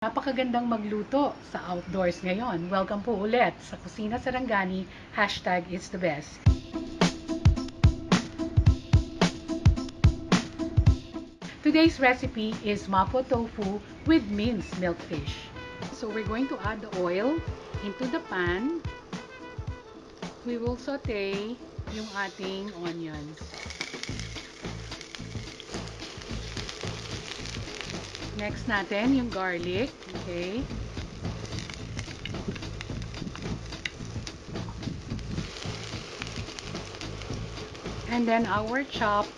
Napakagandang magluto sa outdoors ngayon. Welcome po ulit sa Kusina Sarangani, #is the best. Today's recipe is Mapu Tofu with minced milkfish. So we're going to add the oil into the pan. We will saute yung ating onions. Next natin yung garlic, okay? And then our chopped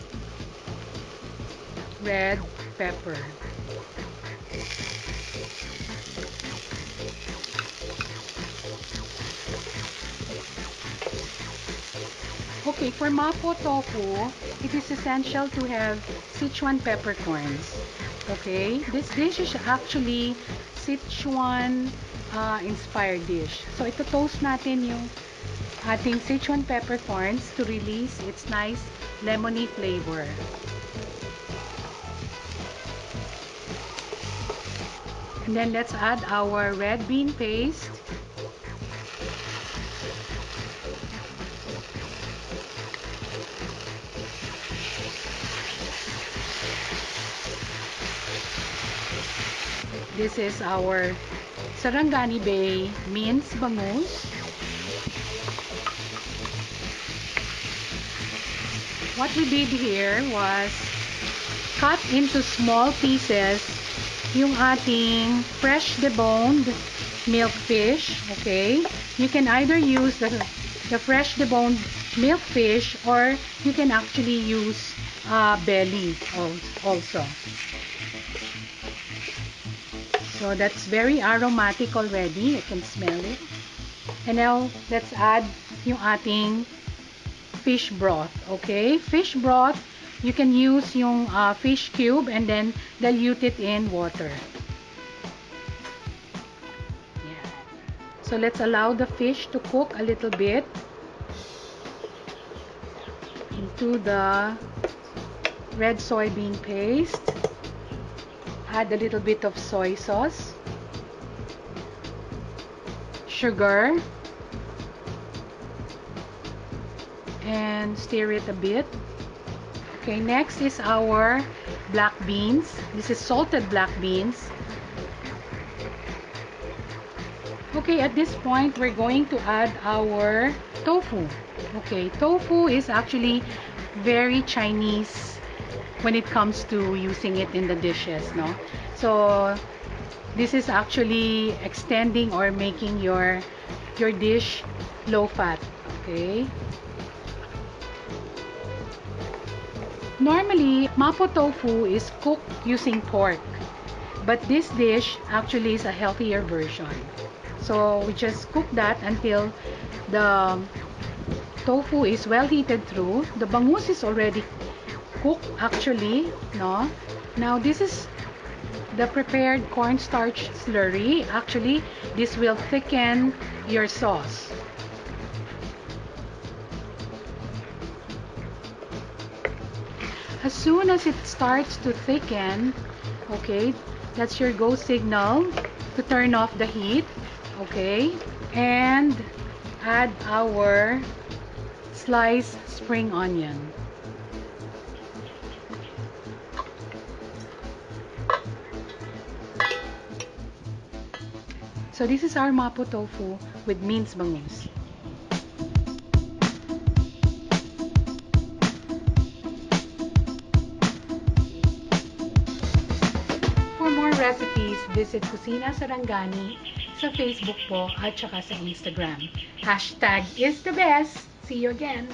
red pepper. Okay, for Mapu Tofu, it is essential to have Sichuan peppercorns. Okay, this dish is actually Sichuan-inspired dish. So, ito toast natin yung ating Sichuan peppercorns to release its nice lemony flavor. And then let's add our red bean paste. This is our Sarangani Bay minced bangus. What we did here was cut into small pieces yung ating fresh deboned milkfish. Okay? You can either use the fresh deboned milkfish or you can actually use belly also. So that's very aromatic already. I can smell it. And now, let's add yung ating fish broth. Okay? Fish broth, you can use yung fish cube and then dilute it in water. Yeah. So let's allow the fish to cook a little bit into the red soybean paste. Add a little bit of soy sauce, sugar, and stir it a bit. Okay, next is our black beans. This is salted black beans. Okay, at this point, we're going to add our tofu. Okay, tofu is actually very Chinese when it comes to using it in the dishes, no? So this is actually extending or making your dish low fat. Okay? Normally, Mapo Tofu is cooked using pork, but this dish actually is a healthier version. So we just cook that until the tofu is well heated through. The bangus is already cooked actually, no? Now this is the prepared cornstarch slurry. Actually, this will thicken your sauce. As soon as it starts to thicken, okay, that's your go signal to turn off the heat, okay? And add our sliced spring onion. So this is our Mapo Tofu with minced bangus. For more recipes, visit Kusina Sarangani sa Facebook po at saka sa Instagram. #is the best. See you again!